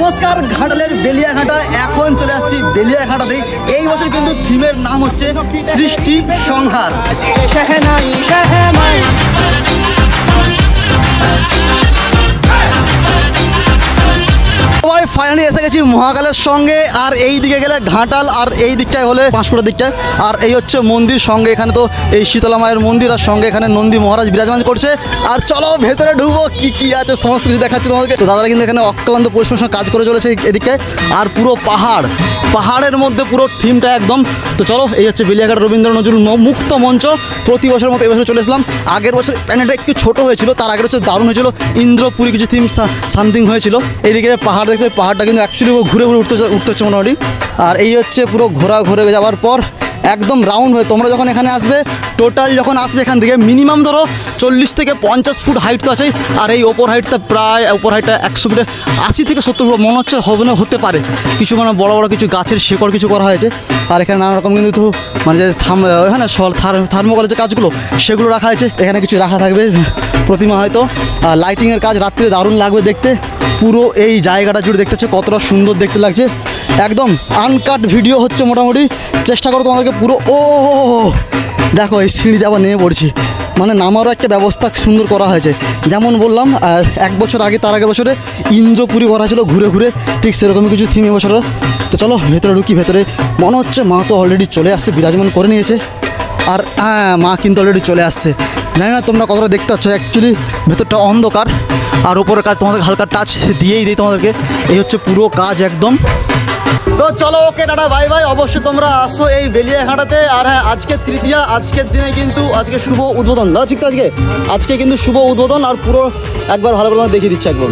নমস্কার, ঘাটালের বেলিয়াঘাটা। এখন চলে আসছি বেলিয়াঘাটাতে। এই বছর কিন্তু থিমের নাম হচ্ছে সৃষ্টি সংহার। সবাই ফাইনালি এসে গেছি মহাকালের সঙ্গে। আর এই দিকে গেলে ঘাটাল, আর এই দিকটায় হলে পাঁশকুড়ার দিকটায়। আর এই হচ্ছে মন্দির সঙ্গে, এখানে তো এই শীতলা মায়ের মন্দির, আর সঙ্গে এখানে নন্দী মহারাজ বিরাজমান করছে। আর চলো ভেতরে ঢুকবো, কি কি আছে সমস্ত কিছু দেখাচ্ছি তোমাদেরকে। তো দাদারা কিন্তু এখানে অক্লান্ত পরিশ্রমের সঙ্গে কাজ করে চলেছে এদিকে। আর পুরো পাহাড়ের মধ্যে পুরো থিমটা একদম। তো চলো, এই হচ্ছে বেলিয়াঘাট রবীন্দ্র নজরুল মুক্ত মঞ্চ। প্রতি বছরের মতো এবছর চলে এসলাম। আগের বছর প্যানেলটা একটু ছোট হয়েছিল, তার আগের বছর দারুণ হয়েছিল। ইন্দ্রপুরী কিছু থিম সামথিং হয়েছিল। এইদিকে পাহাড় দেখতে, পাহাড়টা কিন্তু অ্যাকচুয়ালি ঘুরে ঘুরে উঠতে হচ্ছে মোটামুটি। আর এই হচ্ছে পুরো ঘোরে যাওয়ার পর একদম রাউন্ড হয়ে তোমরা যখন এখানে আসবে, টোটাল যখন আসবে এখান থেকে মিনিমাম ধরো 40 থেকে 50 ফুট হাইট তো আছেই। আর এই ওপর হাইটটা প্রায় 100 ফিটে 80 থেকে 70 ফুট মনে হচ্ছে, হবে না হতে পারে। কিছু মানে বড় বড় কিছু গাছের শেকড় কিছু করা হয়েছে। আর এখানে নানা রকম কিন্তু মানে যে এখানে থার্মোকলের যে কাজগুলো সেগুলো রাখা হয়েছে। এখানে কিছু রাখা থাকবে প্রতিমা হয়তো। আর লাইটিংয়ের কাজ রাত্রে দারুণ লাগবে দেখতে। পুরো এই জায়গাটা জুড়ে দেখতেছে কতটা সুন্দর দেখতে লাগছে। একদম আনকাট ভিডিও হচ্ছে মোটামুটি। চেষ্টা করো তোমাদেরকে পুরো দেখো এই সিঁড়ি যাওয়া নেমে পড়ছি। মানে নামারও একটা ব্যবস্থা সুন্দর করা হয়েছে। যেমন বললাম এক বছর আগে, তার আগের বছরে ইন্দ্রপুরী করা ছিল ঘুরে ঘুরে, ঠিক সেরকমই কিছু থিম এবছরে। তো চলো ভেতরে ঢুকি। ভেতরে মনে হচ্ছে মা তো অলরেডি চলে আসছে, বিরাজমান করে নিয়েছে। আর হ্যাঁ, মা কিন্তু অলরেডি চলে আসছে। জানি না তোমরা কতটা দেখতে পাচ্ছ, অ্যাকচুয়ালি ভেতরটা অন্ধকার। আর ওপরের কাজ তোমাদের হালকা টাচ দিয়েই দিই তোমাদেরকে। এই হচ্ছে পুরো কাজ একদম। তো চলো, ওকে টাটা, বাই বাই। অবশ্যই তোমরা আসো এই বেলিয়াঘাটাতে। আর হ্যাঁ, আজকে তৃতীয়া, আজকের দিনে কিন্তু আজকে শুভ উদ্বোধন। দাদা ঠিক তো, আজকে কিন্তু শুভ উদ্বোধন। আর পুরো একবার ভালো করে দেখিয়ে দিচ্ছি একদম।